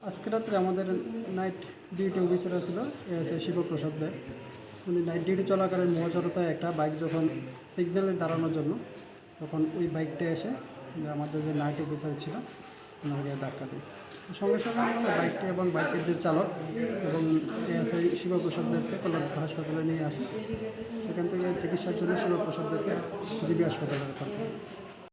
আজকে রাত্রে আমাদের নাইট ডিউটি অফিসার ছিল শিবপ্রসাদ দেব। উনি নাইট ডিউটি চলাকালীন মহাজনতায় একটা বাইক যখন সিগন্যালে দাঁড়ানোর জন্য তখন ওই বাইকটা এসে আমাদের যে নাইট অফিসার ছিল ওনাকে ধাক্কা দিই। সঙ্গে সঙ্গে আমরা বাইকটি এবং বাইকের যে চালক এবং শিবপ্রসাদ দেবকে কল্যাণ হাসপাতালে নিয়ে আসি। সেখান থেকে চিকিৎসার জন্য শিবপ্রসাদ দেবকে জিবি হাসপাতালে রেফার করি।